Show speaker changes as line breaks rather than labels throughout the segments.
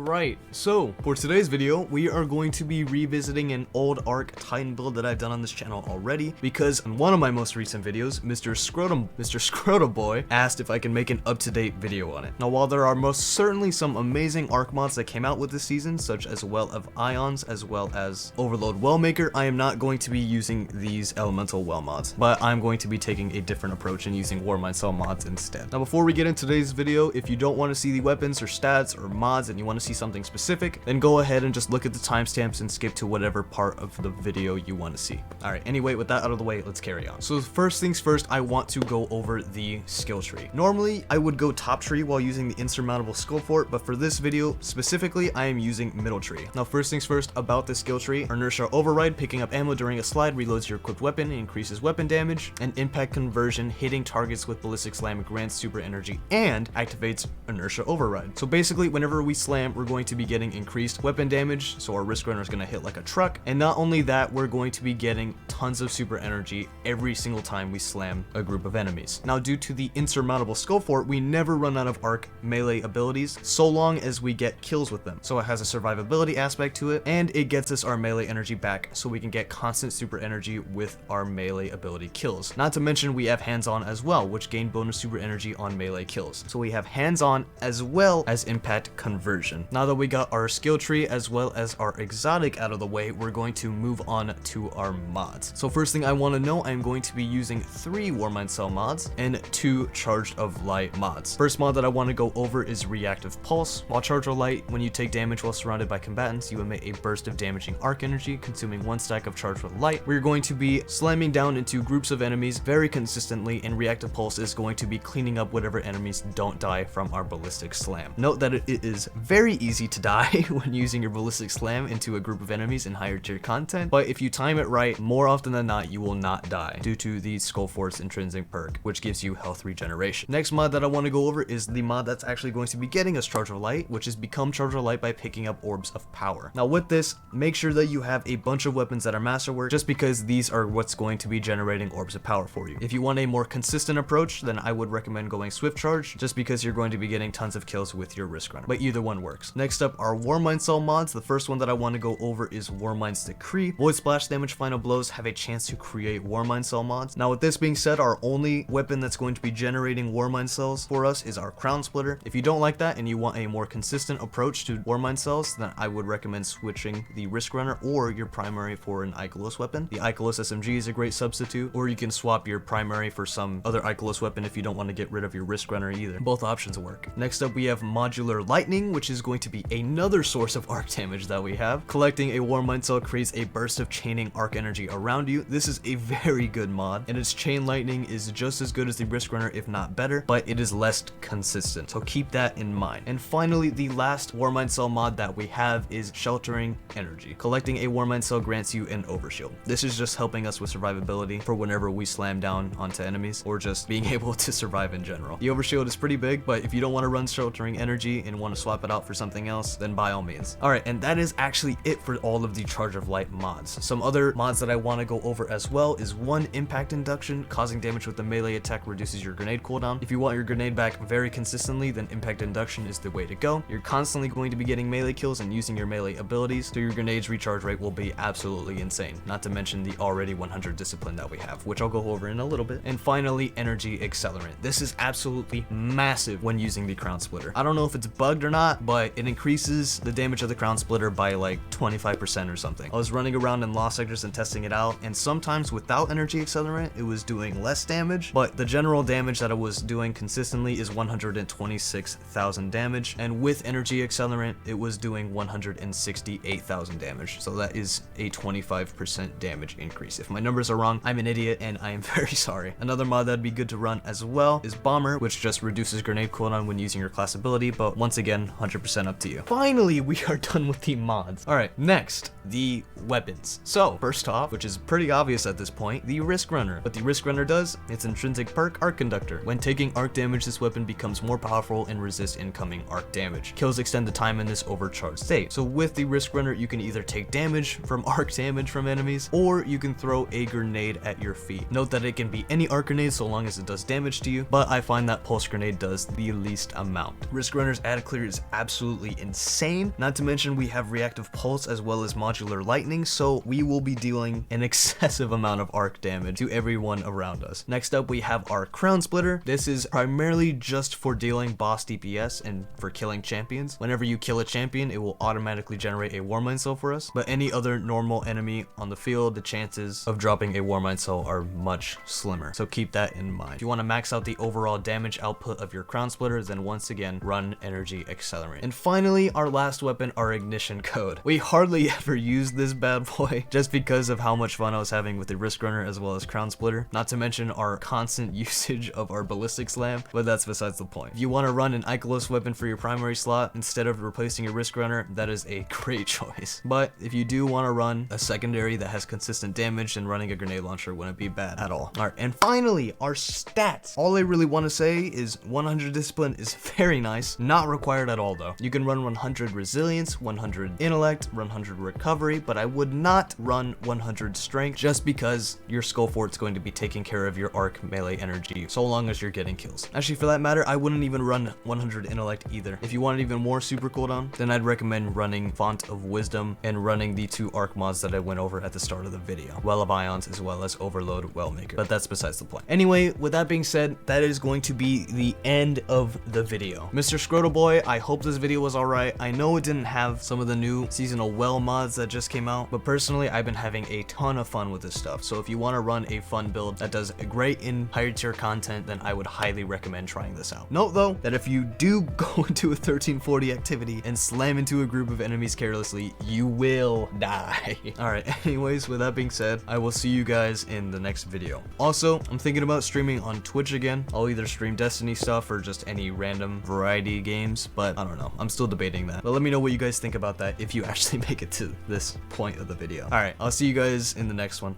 Alright, so for today's video, we are going to be revisiting an old Arc Titan build that I've done on this channel already, because in one of my most recent videos, Mr. Scrotum Boy asked if I can make an up-to-date video on it. Now, while there are most certainly some amazing Arc mods that came out with this season, such as Well of Ions, as well as Overload Wellmaker, I am not going to be using these elemental well mods, but I'm going to be taking a different approach and using warmind cell mods instead. Now, before we get into today's video, if you don't want to see the weapons or stats or mods and you want to see something specific, then go ahead and just look at the timestamps and skip to whatever part of the video you want to see. Alright, anyway, with that out of the way, let's carry on. So first things first, I want to go over the skill tree. Normally, I would go top tree while using the Insurmountable Skullfort, but for this video, specifically, I am using middle tree. Now, first things first, about the skill tree, Inertia Override, picking up ammo during a slide, reloads your equipped weapon, increases weapon damage, and Impact Conversion, hitting targets with Ballistic Slam grants super energy, and activates Inertia Override. So basically, whenever we slam, we're going to be getting increased weapon damage, so our riskrunner is going to hit like a truck, and not only that, we're going to be getting tons of super energy every single time we slam a group of enemies. Now, due to the Insurmountable Skullfort, we never run out of Arc melee abilities so long as we get kills with them. So it has a survivability aspect to it, and it gets us our melee energy back so we can get constant super energy with our melee ability kills. Not to mention we have hands-on as well, which gain bonus super energy on melee kills. So we have hands-on as well as impact conversion. Now that we got our skill tree as well as our exotic out of the way, we're going to move on to our mods. So first thing I want to know, I'm going to be using 3 warmind cell mods and 2 charged of light mods. First mod that I want to go over is Reactive Pulse. While charged of light, when you take damage while surrounded by combatants, you emit a burst of damaging arc energy, consuming 1 stack of charged with light. We're going to be slamming down into groups of enemies very consistently, and Reactive Pulse is going to be cleaning up whatever enemies don't die from our ballistic slam. Note that it is very easy to die when using your ballistic slam into a group of enemies in higher tier content, but if you time it right, more often than not, you will not die due to the Skullfort's intrinsic perk, which gives you health regeneration. Next mod that I want to go over is the mod that's actually going to be getting us Charge of Light, which is Become Charge of Light by picking up Orbs of Power. Now with this, make sure that you have a bunch of weapons that are masterwork, just because these are what's going to be generating Orbs of Power for you. If you want a more consistent approach, then I would recommend going Swift Charge, just because you're going to be getting tons of kills with your riskrunner, but either one works. Next up are warmind cell mods. The first one that I want to go over is Warmind's Decree. Void Splash Damage Final Blows have a chance to create warmind cell mods. Now with this being said, our only weapon that's going to be generating warmind cells for us is our Crown Splitter. If you don't like that and you want a more consistent approach to warmind cells, then I would recommend switching the riskrunner or your primary for an Ikelos weapon. The Ikelos SMG is a great substitute, or you can swap your primary for some other Ikelos weapon if you don't want to get rid of your riskrunner either. Both options work. Next up, we have Modular Lightning, which is going to be another source of arc damage that we have. Collecting a warmind cell creates a burst of chaining arc energy around you. This is a very good mod, and its chain lightning is just as good as the riskrunner, if not better, but it is less consistent, so keep that in mind. And finally, the last warmind cell mod that we have is Sheltering Energy. Collecting a warmind cell grants you an overshield. This is just helping us with survivability for whenever we slam down onto enemies, or just being able to survive in general. The overshield is pretty big, but if you don't want to run Sheltering Energy and want to swap it out for something else, then by all means. Alright, and that is actually it for all of the Charge of Light mods. Some other mods that I want to go over as well is 1 Impact Induction. Causing damage with the melee attack reduces your grenade cooldown. If you want your grenade back very consistently, then Impact Induction is the way to go. You're constantly going to be getting melee kills and using your melee abilities, so your grenade's recharge rate will be absolutely insane, not to mention the already 100 discipline that we have, which I'll go over in a little bit. And finally, Energy Accelerant. This is absolutely massive when using the Crown Splitter. I don't know if it's bugged or not, but it increases the damage of the Crown Splitter by like 25% or something. I was running around in Lost Sectors and testing it out, and sometimes without Energy Accelerant, it was doing less damage, but the general damage that it was doing consistently is 126,000 damage, and with Energy Accelerant, it was doing 168,000 damage, so that is a 25% damage increase. If my numbers are wrong, I'm an idiot, and I am very sorry. Another mod that'd be good to run as well is Bomber, which just reduces grenade cooldown when using your class ability, but once again, 100% up to you. Finally, we are done with the mods. Alright, next, the weapons. So, first off, which is pretty obvious at this point, the Riskrunner. What the Riskrunner does, its intrinsic perk, Arc Conductor. When taking arc damage, this weapon becomes more powerful and resists incoming arc damage. Kills extend the time in this overcharged state. So with the Riskrunner, you can either take damage from arc damage from enemies, or you can throw a grenade at your feet. Note that it can be any arc grenade so long as it does damage to you, but I find that pulse grenade does the least amount. Riskrunner's add clear is absolutely absolutely insane. Not to mention we have Reactive Pulse as well as Modular Lightning, so we will be dealing an excessive amount of arc damage to everyone around us. Next up, we have our Crown Splitter. This is primarily just for dealing boss DPS and for killing champions. Whenever you kill a champion, it will automatically generate a warmind soul for us, but any other normal enemy on the field, the chances of dropping a warmind soul are much slimmer, so keep that in mind. If you want to max out the overall damage output of your Crown Splitter, then once again run Energy Accelerant. And finally, our last weapon, our Ignition Code. We hardly ever use this bad boy just because of how much fun I was having with the riskrunner as well as Crown Splitter, not to mention our constant usage of our ballistic slam, but that's besides the point. If you want to run an Ikelos weapon for your primary slot instead of replacing your riskrunner, that is a great choice. But if you do want to run a secondary that has consistent damage, then running a grenade launcher wouldn't be bad at all. Alright, and finally, our stats. All I really want to say is 100 discipline is very nice, not required at all though. You can run 100 resilience, 100 intellect, 100 recovery, but I would not run 100 strength just because your Skullfort's going to be taking care of your arc melee energy so long as you're getting kills. Actually, for that matter, I wouldn't even run 100 intellect either. If you wanted even more super cooldown, then I'd recommend running Font of Wisdom and running the 2 arc mods that I went over at the start of the video, Well of Ions as well as Overload Wellmaker, but that's besides the point. Anyway, with that being said, that is going to be the end of the video. Mr. Scrotal Boy, I hope this video was alright. I know it didn't have some of the new seasonal well mods that just came out, but personally I've been having a ton of fun with this stuff. So if you want to run a fun build that does great in higher tier content, then I would highly recommend trying this out. Note though that if you do go into a 1340 activity and slam into a group of enemies carelessly, you will die. Alright, anyways, with that being said, I will see you guys in the next video. Also, I'm thinking about streaming on Twitch again. I'll either stream Destiny stuff or just any random variety games, but I don't know. I'm still debating that. But let me know what you guys think about that if you actually make it to this point of the video. Alright, I'll see you guys in the next one.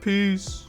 Peace.